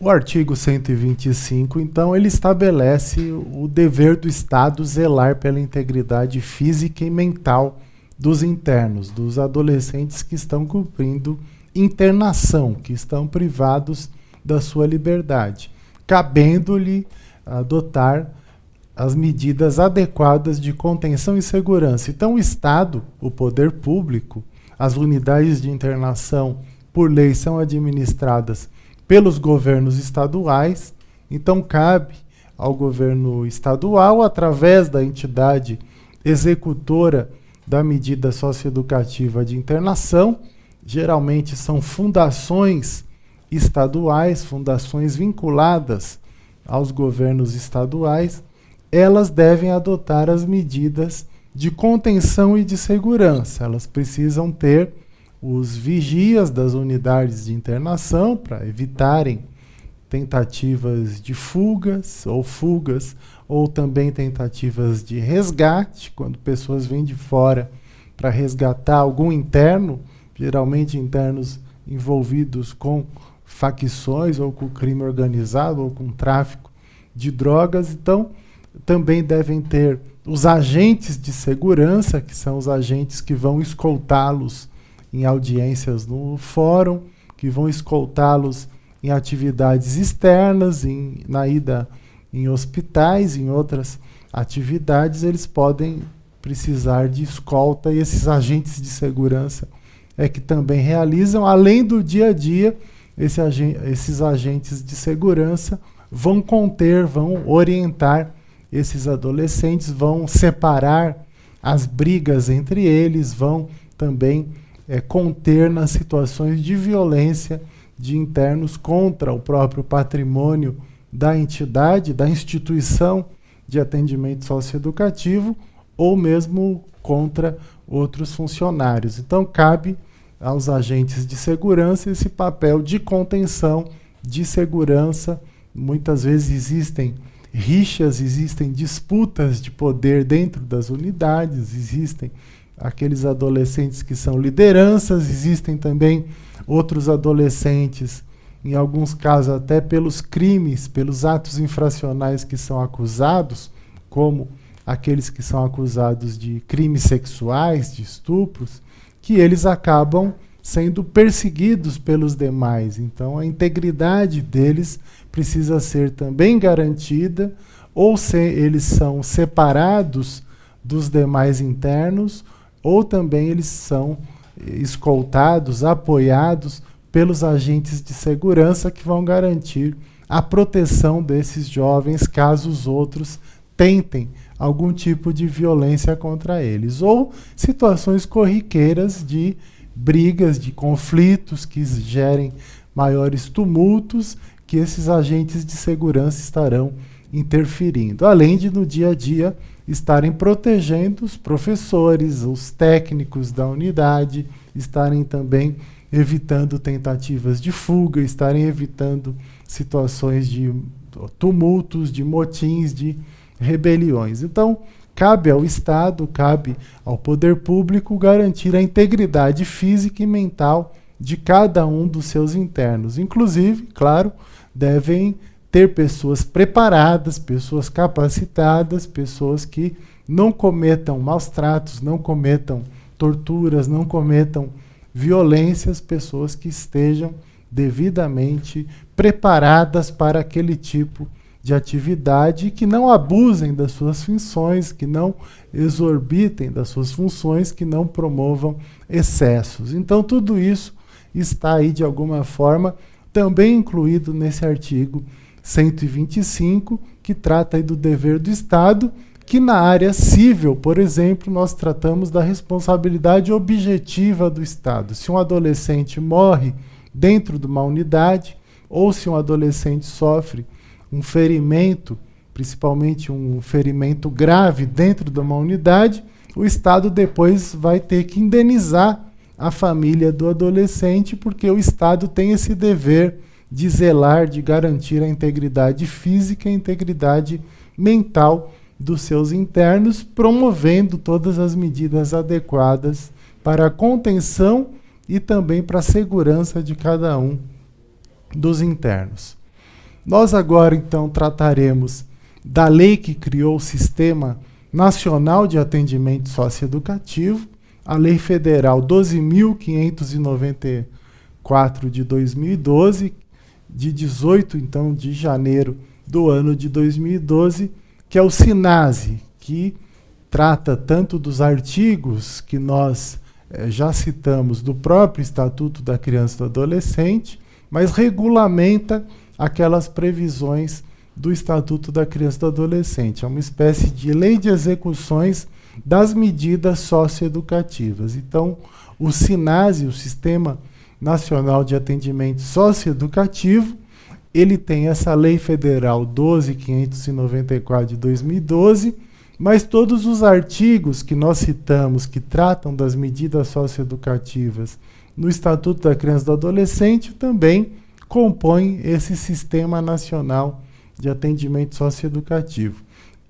O artigo 125, então, ele estabelece o dever do Estado zelar pela integridade física e mental dos internos, dos adolescentes que estão cumprindo internação, que estão privados da sua liberdade, cabendo-lhe adotar as medidas adequadas de contenção e segurança. Então, o Estado, o poder público, as unidades de internação, por lei, são administradas pelos governos estaduais. Então, cabe ao governo estadual, através da entidade executora da medida socioeducativa de internação, geralmente são fundações estaduais, fundações vinculadas aos governos estaduais, elas devem adotar as medidas de contenção e de segurança. Elas precisam ter os vigias das unidades de internação para evitarem tentativas de fugas, ou também tentativas de resgate, quando pessoas vêm de fora para resgatar algum interno, geralmente internos envolvidos com facções ou com crime organizado ou com tráfico de drogas. Então, também devem ter os agentes de segurança, que são os agentes que vão escoltá-los em audiências no fórum, que vão escoltá-los em atividades externas, na ida em hospitais, em outras atividades. Eles podem precisar de escolta, e esses agentes de segurança que também realizam, além do dia a dia, esses agentes de segurança vão conter, vão orientar esses adolescentes, vão separar as brigas entre eles, vão também conter nas situações de violência de internos contra o próprio patrimônio da entidade, da instituição de atendimento socioeducativo, ou mesmo contra outros funcionários. Então, cabe aos agentes de segurança esse papel de contenção, de segurança. Muitas vezes existem rixas, existem disputas de poder dentro das unidades, existem aqueles adolescentes que são lideranças, existem também outros adolescentes, em alguns casos até pelos crimes, pelos atos infracionais que são acusados, como aqueles que são acusados de crimes sexuais, de estupros, que eles acabam sendo perseguidos pelos demais. Então, a integridade deles precisa ser também garantida, ou se eles são separados dos demais internos, ou também eles são escoltados, apoiados pelos agentes de segurança que vão garantir a proteção desses jovens caso os outros tentem algum tipo de violência contra eles, ou situações corriqueiras de brigas, de conflitos que gerem maiores tumultos, que esses agentes de segurança estarão interferindo, além de no dia a dia estarem protegendo os professores, os técnicos da unidade, estarem também evitando tentativas de fuga, estarem evitando situações de tumultos, de motins, de rebeliões. Então, cabe ao Estado, cabe ao poder público garantir a integridade física e mental de cada um dos seus internos. Inclusive, claro, devem ter pessoas preparadas, pessoas capacitadas, pessoas que não cometam maus tratos, não cometam torturas, não cometam violências, pessoas que estejam devidamente preparadas para aquele tipo de atividade, que não abusem das suas funções, que não exorbitem das suas funções, que não promovam excessos. Então, tudo isso está aí, de alguma forma, também incluído nesse artigo 125, que trata aí do dever do Estado, que na área civil, por exemplo, nós tratamos da responsabilidade objetiva do Estado. Se um adolescente morre dentro de uma unidade, ou se um adolescente sofre um ferimento, principalmente um ferimento grave dentro de uma unidade, o Estado depois vai ter que indenizar a família do adolescente, porque o Estado tem esse dever de zelar, de garantir a integridade física e a integridade mental dos seus internos, promovendo todas as medidas adequadas para a contenção e também para a segurança de cada um dos internos. Nós agora, então, trataremos da lei que criou o Sistema Nacional de Atendimento Socioeducativo, a Lei Federal 12.594 de 2012, de 18, então, de janeiro do ano de 2012, que é o SINASE, que trata tanto dos artigos que nós já citamos do próprio Estatuto da Criança e do Adolescente, mas regulamenta aquelas previsões do Estatuto da Criança e do Adolescente. É uma espécie de lei de execuções das medidas socioeducativas. Então, o SINASE, o Sistema Nacional de Atendimento Socioeducativo, ele tem essa Lei Federal 12.594 de 2012, mas todos os artigos que nós citamos que tratam das medidas socioeducativas no Estatuto da Criança e do Adolescente também compõem esse Sistema Nacional de Atendimento Socioeducativo.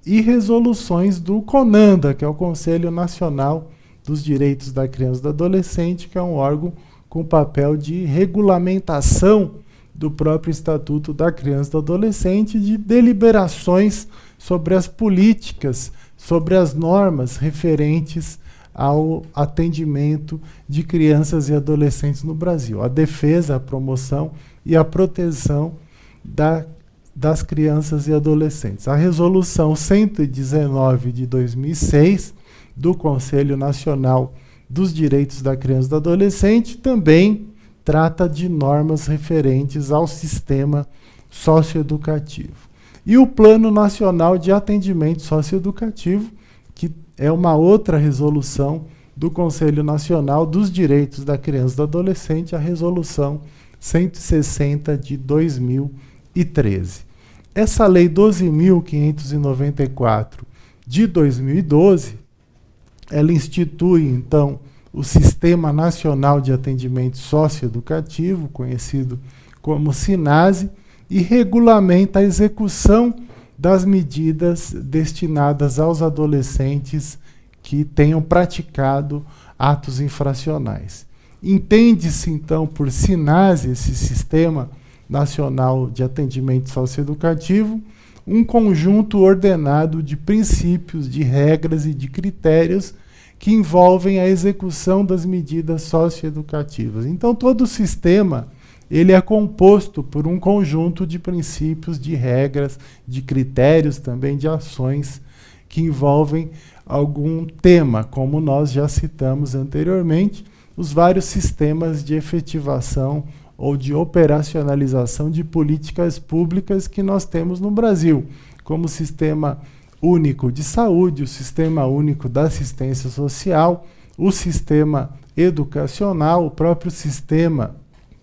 E resoluções do CONANDA, que é o Conselho Nacional dos Direitos da Criança e do Adolescente, que é um órgão com papel de regulamentação do próprio Estatuto da Criança e do Adolescente, de deliberações sobre as políticas, sobre as normas referentes ao atendimento de crianças e adolescentes no Brasil, a defesa, a promoção e a proteção das crianças e adolescentes. A Resolução 119 de 2006 do Conselho Nacional dos Direitos da Criança e do Adolescente também trata de normas referentes ao sistema socioeducativo. E o Plano Nacional de Atendimento Socioeducativo, que é uma outra resolução do Conselho Nacional dos Direitos da Criança e do Adolescente, a Resolução 160 de 2013. Essa Lei 12.594 de 2012, ela institui, então, o Sistema Nacional de Atendimento Socioeducativo, conhecido como SINASE, e regulamenta a execução das medidas destinadas aos adolescentes que tenham praticado atos infracionais. Entende-se, então, por SINASE, esse Sistema Nacional de Atendimento Socioeducativo, um conjunto ordenado de princípios, de regras e de critérios que envolvem a execução das medidas socioeducativas. Então, todo o sistema ele é composto por um conjunto de princípios, de regras, de critérios, também de ações que envolvem algum tema, como nós já citamos anteriormente, os vários sistemas de efetivação ou de operacionalização de políticas públicas que nós temos no Brasil, como o Sistema Único de Saúde, o Sistema Único da Assistência Social, o Sistema Educacional, o próprio Sistema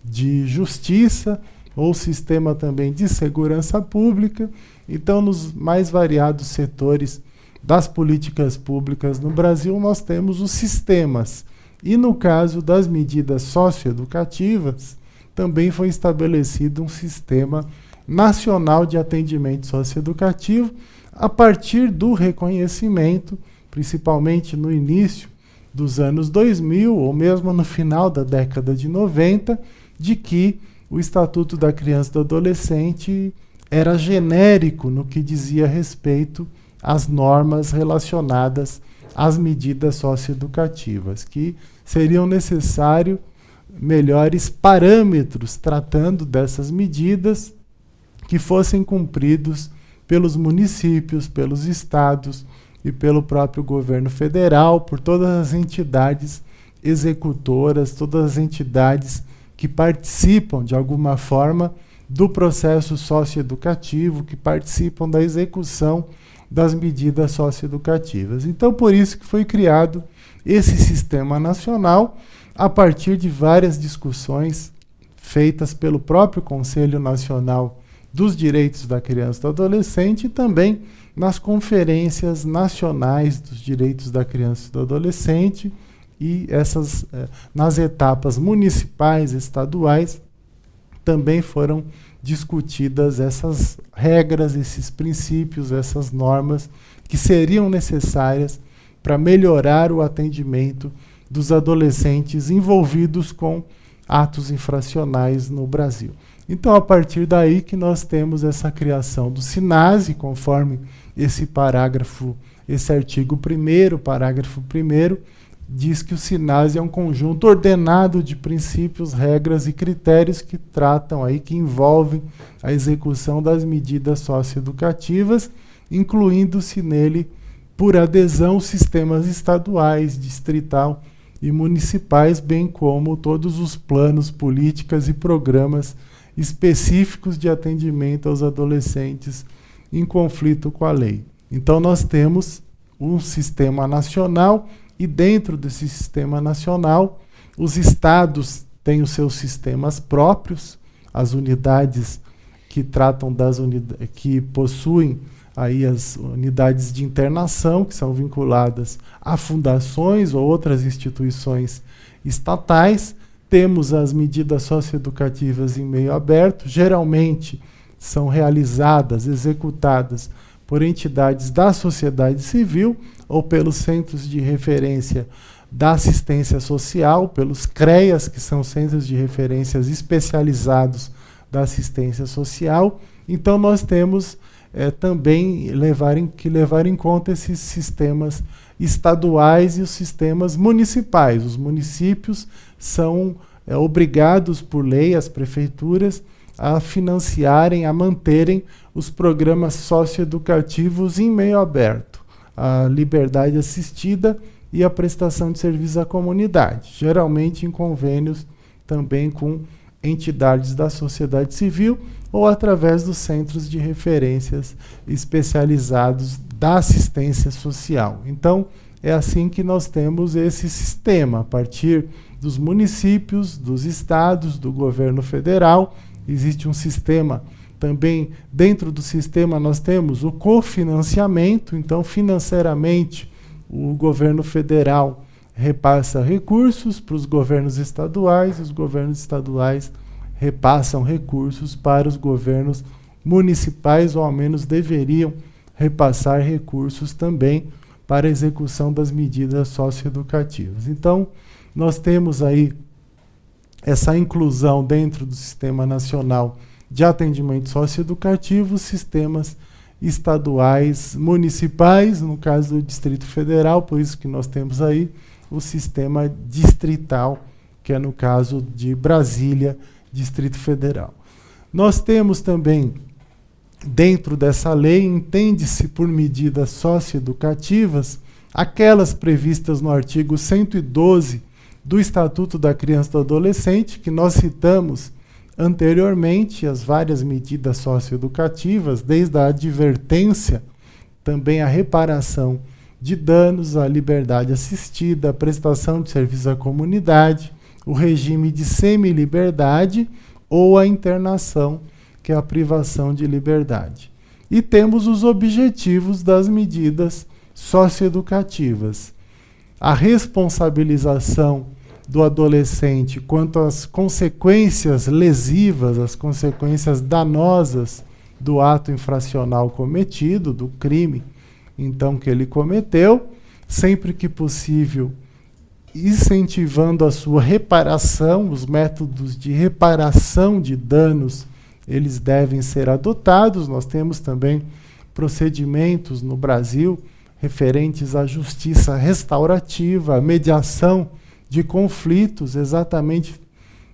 de Justiça, ou Sistema também de Segurança Pública. Então, nos mais variados setores das políticas públicas no Brasil, nós temos os sistemas. E no caso das medidas socioeducativas, também foi estabelecido um Sistema Nacional de Atendimento Socioeducativo, a partir do reconhecimento, principalmente no início dos anos 2000, ou mesmo no final da década de 90, de que o Estatuto da Criança e do Adolescente era genérico no que dizia respeito às normas relacionadas às medidas socioeducativas, que seriam necessários melhores parâmetros tratando dessas medidas que fossem cumpridos pelos municípios, pelos estados e pelo próprio governo federal, por todas as entidades executoras, todas as entidades que participam de alguma forma do processo socioeducativo, que participam da execução das medidas socioeducativas. Então, por isso que foi criado esse sistema nacional, a partir de várias discussões feitas pelo próprio Conselho Nacional dos Direitos da Criança e do Adolescente e também nas conferências nacionais dos direitos da criança e do adolescente e nas etapas municipais, estaduais, também foram discutidas essas regras, esses princípios, essas normas que seriam necessárias para melhorar o atendimento dos adolescentes envolvidos com atos infracionais no Brasil. Então, a partir daí que nós temos essa criação do SINASE, conforme esse parágrafo, esse artigo 1º, parágrafo 1º, diz que o SINASE é um conjunto ordenado de princípios, regras e critérios que tratam aí, que envolvem a execução das medidas socioeducativas, incluindo-se nele, por adesão, sistemas estaduais, distrital e municipais, bem como todos os planos, políticas e programas específicos de atendimento aos adolescentes em conflito com a lei. Então, nós temos um sistema nacional e, dentro desse sistema nacional, os estados têm os seus sistemas próprios, as unidades que tratam que possuem aí as unidades de internação, que são vinculadas a fundações ou outras instituições estatais. Temos as medidas socioeducativas em meio aberto, geralmente são realizadas, executadas por entidades da sociedade civil ou pelos centros de referência da assistência social, pelos CREAS, que são centros de referências especializados da assistência social. Então, nós temos também que levar em conta esses sistemas estaduais e os sistemas municipais. Os municípios são obrigados por lei, as prefeituras, a financiarem, a manterem os programas socioeducativos em meio aberto, a liberdade assistida e a prestação de serviços à comunidade, geralmente em convênios também com entidades da sociedade civil ou através dos centros de referências especializados da assistência social. Então, é assim que nós temos esse sistema, a partir dos municípios, dos estados, do governo federal. Existe um sistema também, dentro do sistema nós temos o cofinanciamento, então financeiramente o governo federal repassa recursos para os governos estaduais, os governos estaduais repassam recursos para os governos municipais, ou ao menos deveriam repassar recursos também para a execução das medidas socioeducativas. Então, nós temos aí essa inclusão dentro do Sistema Nacional de Atendimento Socioeducativo, sistemas estaduais, municipais, no caso do Distrito Federal, por isso que nós temos aí o sistema distrital, que é no caso de Brasília, Distrito Federal. Nós temos também, dentro dessa lei, entende-se por medidas socioeducativas aquelas previstas no artigo 112 do Estatuto da Criança e do Adolescente, que nós citamos anteriormente, as várias medidas socioeducativas, desde a advertência, também a reparação de danos, a liberdade assistida, a prestação de serviço à comunidade, o regime de semi-liberdade ou a internação, que é a privação de liberdade. E temos os objetivos das medidas socioeducativas. A responsabilização do adolescente quanto às consequências lesivas, as consequências danosas do ato infracional cometido, do crime, então, que ele cometeu, sempre que possível, incentivando a sua reparação. Os métodos de reparação de danos, eles devem ser adotados. Nós temos também procedimentos no Brasil referentes à justiça restaurativa, à mediação de conflitos, exatamente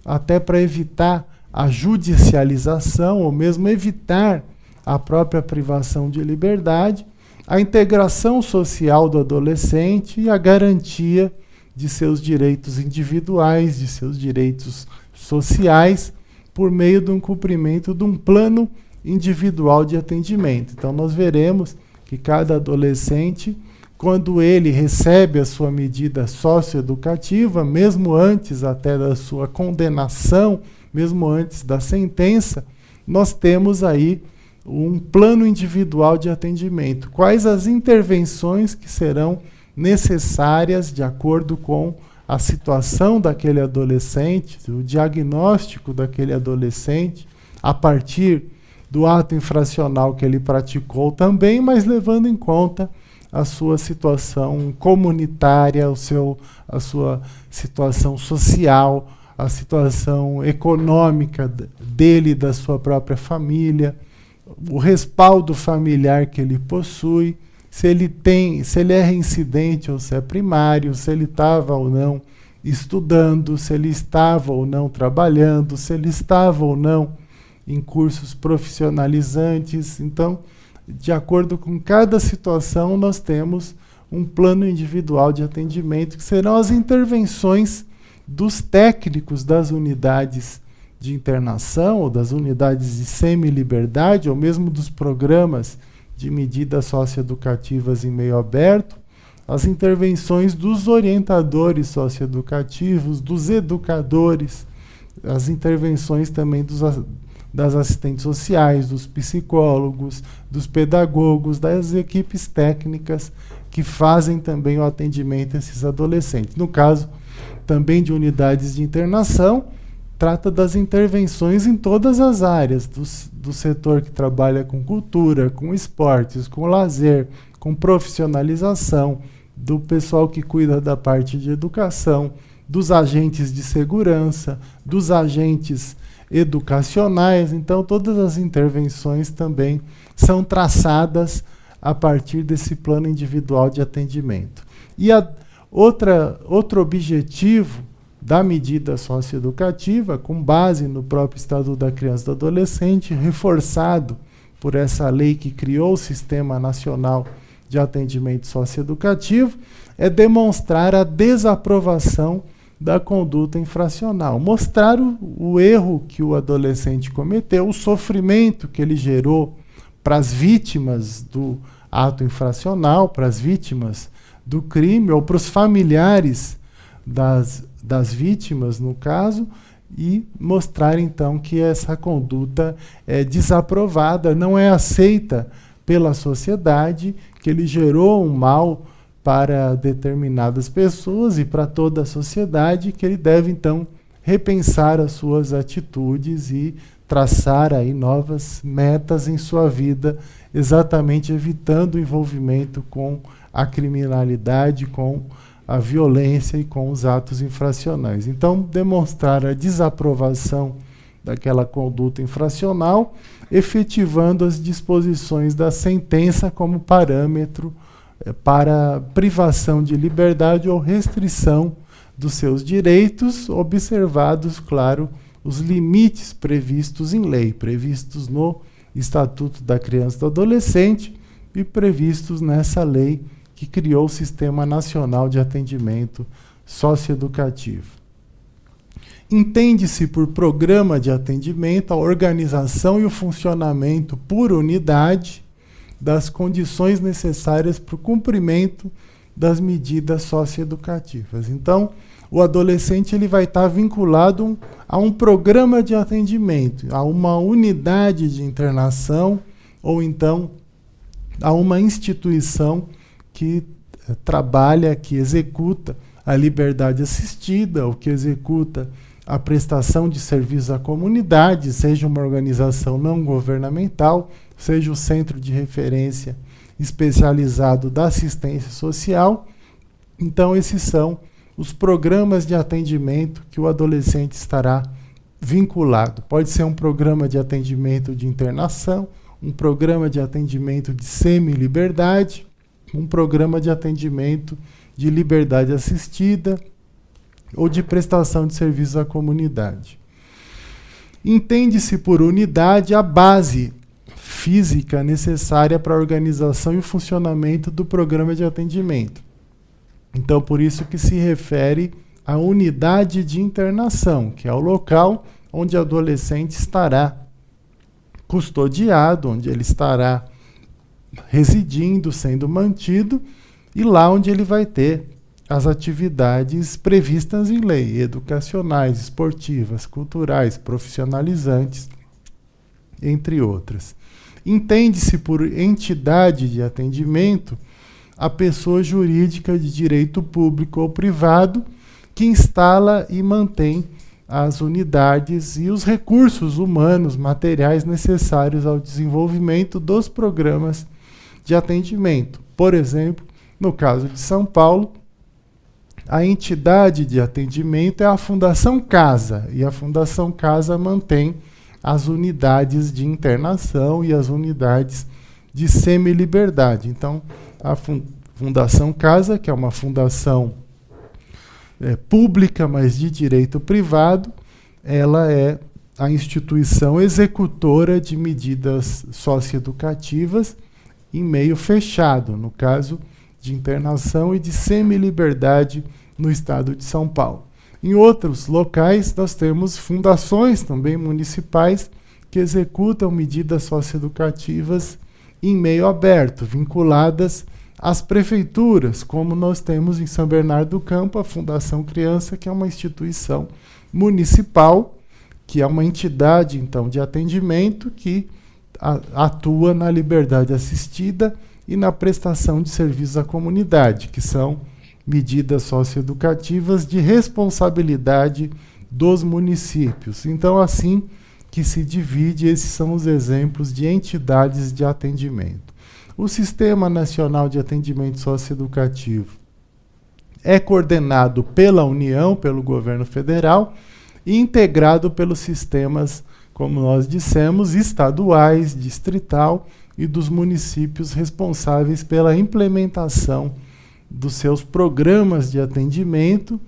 até para evitar a judicialização, ou mesmo evitar a própria privação de liberdade, a integração social do adolescente e a garantia de seus direitos individuais, de seus direitos sociais, por meio do cumprimento de um plano individual de atendimento. Então, nós veremos que cada adolescente, quando ele recebe a sua medida socioeducativa, mesmo antes até da sua condenação, mesmo antes da sentença, nós temos aí um plano individual de atendimento. Quais as intervenções que serão necessárias de acordo com a situação daquele adolescente, o diagnóstico daquele adolescente, a partir do ato infracional que ele praticou também, mas levando em conta a sua situação comunitária, a sua situação social, a situação econômica dele e da sua própria família, o respaldo familiar que ele possui, se ele é reincidente ou se é primário, se ele estava ou não estudando, se ele estava ou não trabalhando, se ele estava ou não em cursos profissionalizantes. Então, de acordo com cada situação, nós temos um plano individual de atendimento, que serão as intervenções dos técnicos das unidades de internação, ou das unidades de semi-liberdade, ou mesmo dos programas de medidas socioeducativas em meio aberto, as intervenções dos orientadores socioeducativos, dos educadores, as intervenções também das assistentes sociais, dos psicólogos, dos pedagogos, das equipes técnicas que fazem também o atendimento a esses adolescentes. No caso também de unidades de internação, trata das intervenções em todas as áreas, do setor que trabalha com cultura, com esportes, com lazer, com profissionalização, do pessoal que cuida da parte de educação, dos agentes de segurança, dos agentes educacionais. Então, todas as intervenções também são traçadas a partir desse plano individual de atendimento. E outro objetivo da medida socioeducativa, com base no próprio Estatuto da Criança e do Adolescente, reforçado por essa lei que criou o Sistema Nacional de Atendimento Socioeducativo, é demonstrar a desaprovação da conduta infracional, mostrar o erro que o adolescente cometeu, o sofrimento que ele gerou para as vítimas do ato infracional, para as vítimas do crime, ou para os familiares das vítimas, no caso, e mostrar então que essa conduta é desaprovada, não é aceita pela sociedade, que ele gerou um mal para determinadas pessoas e para toda a sociedade, que ele deve então repensar as suas atitudes e traçar aí novas metas em sua vida, exatamente evitando o envolvimento com a criminalidade, com a violência e com os atos infracionais. Então, demonstrar a desaprovação daquela conduta infracional, efetivando as disposições da sentença como parâmetro para privação de liberdade ou restrição dos seus direitos, observados, claro, os limites previstos em lei, previstos no Estatuto da Criança e do Adolescente e previstos nessa lei que criou o Sistema Nacional de Atendimento Socioeducativo. Entende-se por programa de atendimento a organização e o funcionamento por unidade das condições necessárias para o cumprimento das medidas socioeducativas. Então, o adolescente ele vai estar vinculado a um programa de atendimento, a uma unidade de internação, ou então a uma instituição que trabalha, que executa a liberdade assistida, ou que executa a prestação de serviços à comunidade, seja uma organização não governamental, seja o centro de referência especializado da assistência social. Então, esses são os programas de atendimento que o adolescente estará vinculado. Pode ser um programa de atendimento de internação, um programa de atendimento de semi-liberdade, um programa de atendimento de liberdade assistida ou de prestação de serviços à comunidade. Entende-se por unidade a base física necessária para a organização e o funcionamento do programa de atendimento. Então, por isso que se refere à unidade de internação, que é o local onde o adolescente estará custodiado, onde ele estará residindo, sendo mantido, e lá onde ele vai ter as atividades previstas em lei, educacionais, esportivas, culturais, profissionalizantes, entre outras. Entende-se por entidade de atendimento a pessoa jurídica de direito público ou privado que instala e mantém as unidades e os recursos humanos, materiais necessários ao desenvolvimento dos programas de atendimento. Por exemplo, no caso de São Paulo, A entidade de atendimento é a Fundação Casa, e a Fundação Casa mantém as unidades de internação e as unidades de semi-liberdade. Então, a Fundação Casa, que é uma fundação pública, mas de direito privado, ela é a instituição executora de medidas socioeducativas em meio fechado, no caso de internação e de semi-liberdade no estado de São Paulo. Em outros locais, nós temos fundações também municipais que executam medidas socioeducativas em meio aberto, vinculadas às prefeituras, como nós temos em São Bernardo do Campo a Fundação Criança, que é uma instituição municipal, que é uma entidade, então, de atendimento que atua na liberdade assistida e na prestação de serviços à comunidade, que são medidas socioeducativas de responsabilidade dos municípios. Então, assim que se divide, esses são os exemplos de entidades de atendimento. O Sistema Nacional de Atendimento Socioeducativo é coordenado pela União, pelo governo federal, e integrado pelos sistemas, como nós dissemos, estaduais, distrital e dos municípios responsáveis pela implementação dos seus programas de atendimento,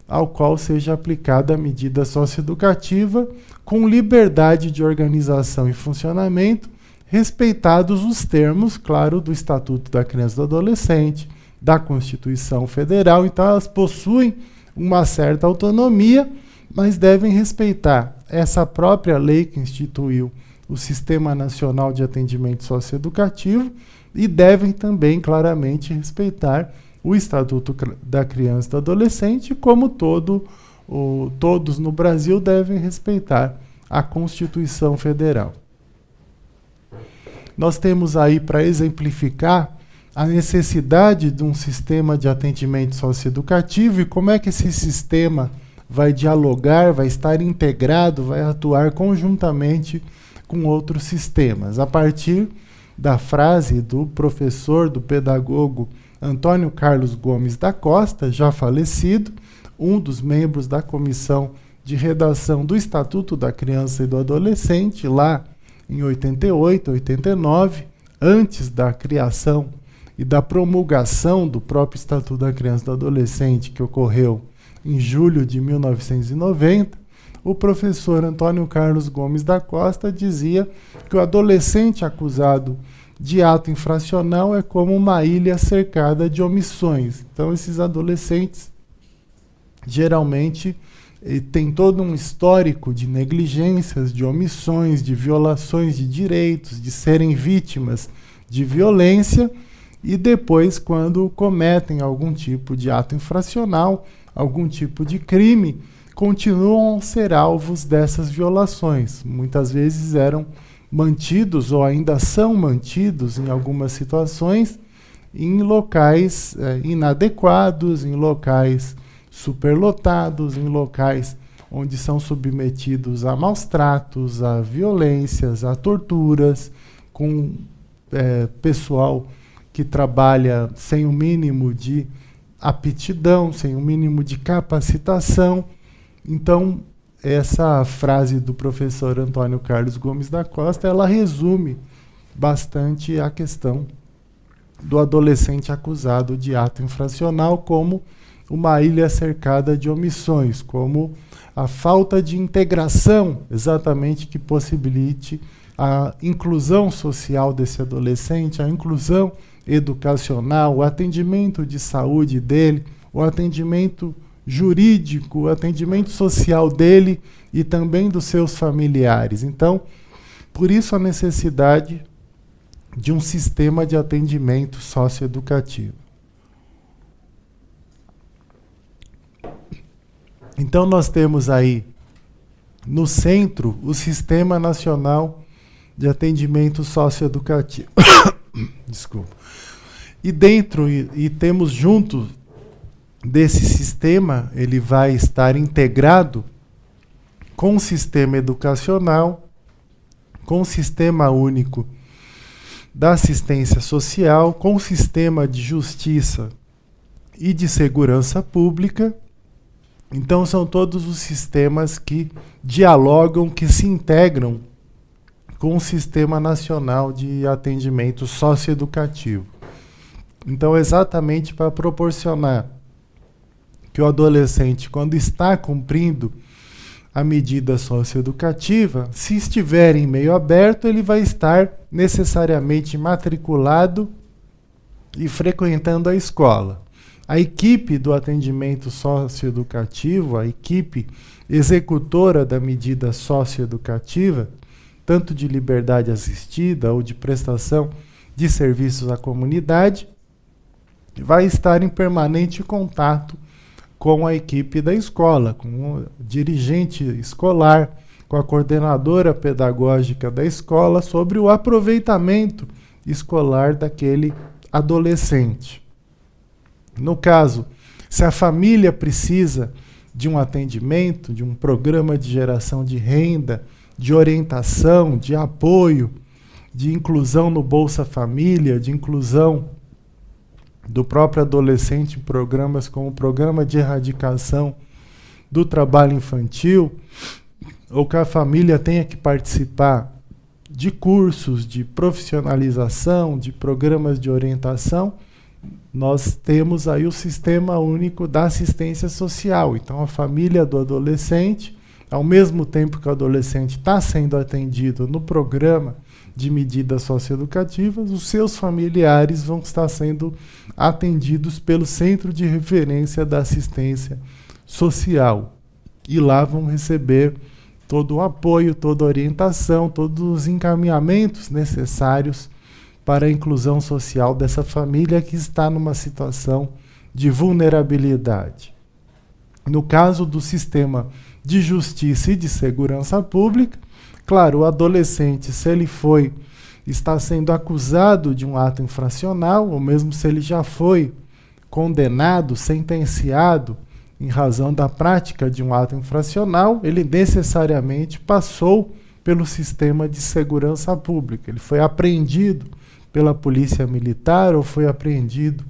ao qual seja aplicada a medida socioeducativa, com liberdade de organização e funcionamento, respeitados os termos, claro, do Estatuto da Criança e do Adolescente, da Constituição Federal. Então, elas possuem uma certa autonomia, mas devem respeitar essa própria lei que instituiu o Sistema Nacional de Atendimento Socioeducativo e devem também, claramente, respeitar o Estatuto da Criança e do Adolescente, como todos no Brasil devem respeitar a Constituição Federal. Nós temos aí, para exemplificar, a necessidade de um sistema de atendimento socioeducativo e como é que esse sistema vai dialogar, vai estar integrado, vai atuar conjuntamente com outros sistemas. A partir da frase do professor, do pedagogo Antônio Carlos Gomes da Costa, já falecido, um dos membros da comissão de redação do Estatuto da Criança e do Adolescente, lá em 88, 89, antes da criação e da promulgação do próprio Estatuto da Criança e do Adolescente, que ocorreu em julho de 1990, o professor Antônio Carlos Gomes da Costa dizia que o adolescente acusado de ato infracional é como uma ilha cercada de omissões. Então, esses adolescentes geralmente têm todo um histórico de negligências, de omissões, de violações de direitos, de serem vítimas de violência e depois, quando cometem algum tipo de ato infracional, algum tipo de crime, continuam a ser alvos dessas violações. Muitas vezes eram mantidos ou ainda são mantidos em algumas situações em locais inadequados, em locais superlotados, em locais onde são submetidos a maus tratos, a violências, a torturas, com pessoal que trabalha sem o mínimo de aptidão, sem o mínimo de capacitação. Então, essa frase do professor Antônio Carlos Gomes da Costa, ela resume bastante a questão do adolescente acusado de ato infracional como uma ilha cercada de omissões, como a falta de integração, exatamente, que possibilite a inclusão social desse adolescente, a inclusão educacional, o atendimento de saúde dele, o atendimento jurídico, o atendimento social dele e também dos seus familiares. Então, por isso a necessidade de um sistema de atendimento socioeducativo. Então, nós temos aí no centro o Sistema Nacional de Atendimento Socioeducativo. Desculpa. E temos junto desse sistema, ele vai estar integrado com o sistema educacional, com o sistema único da assistência social, com o sistema de justiça e de segurança pública. Então, são todos os sistemas que dialogam, que se integram com o Sistema Nacional de Atendimento Socioeducativo. Então, exatamente para proporcionar que o adolescente, quando está cumprindo a medida socioeducativa, se estiver em meio aberto, ele vai estar necessariamente matriculado e frequentando a escola. A equipe do atendimento socioeducativo, a equipe executora da medida socioeducativa, tanto de liberdade assistida ou de prestação de serviços à comunidade, vai estar em permanente contato com a equipe da escola, com o dirigente escolar, com a coordenadora pedagógica da escola, sobre o aproveitamento escolar daquele adolescente. No caso, se a família precisa de um atendimento, de um programa de geração de renda, de orientação, de apoio, de inclusão no Bolsa Família, de inclusão do próprio adolescente em programas como o Programa de Erradicação do Trabalho Infantil, ou que a família tenha que participar de cursos de profissionalização, de programas de orientação, nós temos aí o Sistema Único da Assistência Social. Então, a família do adolescente, ao mesmo tempo que o adolescente está sendo atendido no programa de medidas socioeducativas, os seus familiares vão estar sendo atendidos pelo Centro de Referência da Assistência Social. E lá vão receber todo o apoio, toda a orientação, todos os encaminhamentos necessários para a inclusão social dessa família que está numa situação de vulnerabilidade. No caso do sistema de justiça e de segurança pública, claro, o adolescente, se ele está sendo acusado de um ato infracional, ou mesmo se ele já foi condenado, sentenciado em razão da prática de um ato infracional, ele necessariamente passou pelo sistema de segurança pública. Ele foi apreendido pela polícia militar ou foi apreendido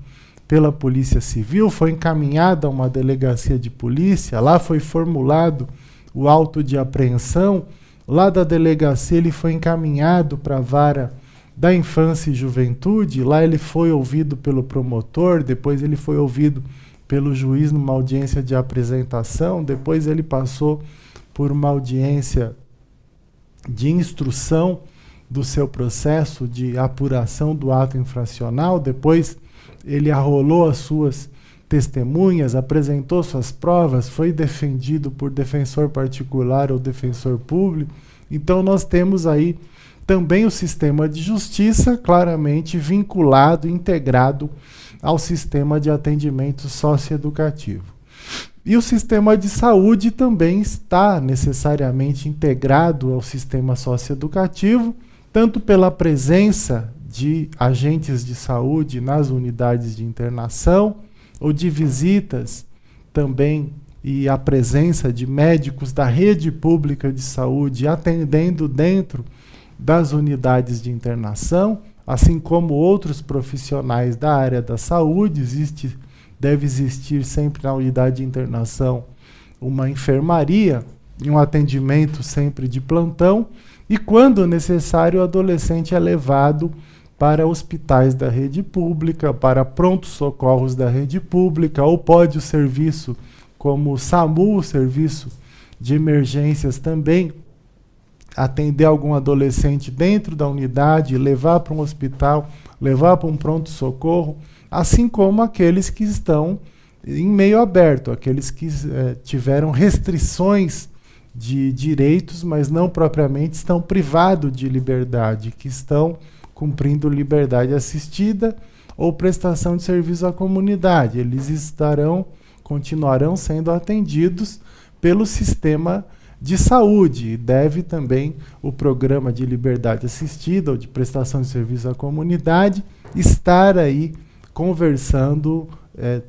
pela polícia civil, foi encaminhado a uma delegacia de polícia, lá foi formulado o auto de apreensão, lá da delegacia ele foi encaminhado para a vara da infância e juventude, lá ele foi ouvido pelo promotor, depois ele foi ouvido pelo juiz numa audiência de apresentação, depois ele passou por uma audiência de instrução do seu processo de apuração do ato infracional, depois ele arrolou as suas testemunhas, apresentou suas provas, foi defendido por defensor particular ou defensor público. Então nós temos aí também o sistema de justiça claramente vinculado, integrado ao sistema de atendimento socioeducativo. E o sistema de saúde também está necessariamente integrado ao sistema socioeducativo, tanto pela presença de agentes de saúde nas unidades de internação, ou de visitas também, e a presença de médicos da rede pública de saúde atendendo dentro das unidades de internação, assim como outros profissionais da área da saúde. Deve existir sempre na unidade de internação uma enfermaria e um atendimento sempre de plantão, e quando necessário o adolescente é levado para hospitais da rede pública, para prontos socorros da rede pública, ou pode o serviço como o SAMU, o serviço de emergências também, atender algum adolescente dentro da unidade, levar para um hospital, levar para um pronto-socorro, assim como aqueles que estão em meio aberto, aqueles que tiveram restrições de direitos, mas não propriamente estão privados de liberdade, que estão cumprindo liberdade assistida ou prestação de serviço à comunidade. Eles continuarão sendo atendidos pelo sistema de saúde, e deve também o programa de liberdade assistida ou de prestação de serviço à comunidade estar aí conversando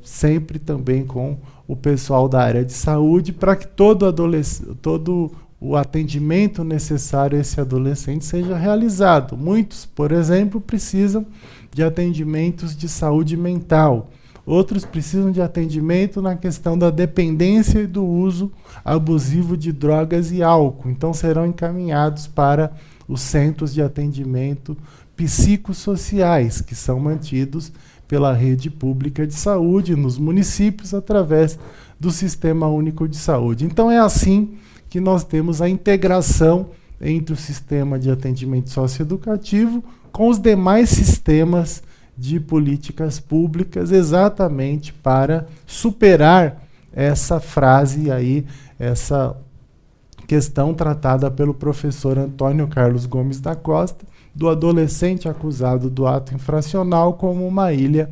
sempre também com o pessoal da área de saúde, para que todo o atendimento necessário a esse adolescente seja realizado. Muitos, por exemplo, precisam de atendimentos de saúde mental, outros precisam de atendimento na questão da dependência e do uso abusivo de drogas e álcool. Então serão encaminhados para os centros de atendimento psicossociais, que são mantidos pela rede pública de saúde nos municípios através do Sistema Único de Saúde. Então é assim que nós temos a integração entre o sistema de atendimento socioeducativo com os demais sistemas de políticas públicas, exatamente para superar essa frase aí, essa questão tratada pelo professor Antônio Carlos Gomes da Costa, do adolescente acusado do ato infracional como uma ilha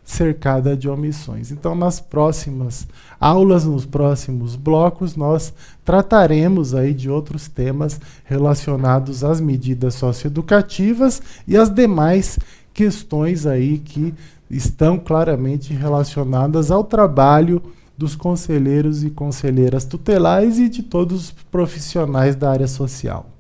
cercada de omissões. Então, nas próximas aulas, nos próximos blocos, nós trataremos aí de outros temas relacionados às medidas socioeducativas e às demais questões aí que estão claramente relacionadas ao trabalho dos conselheiros e conselheiras tutelares e de todos os profissionais da área social.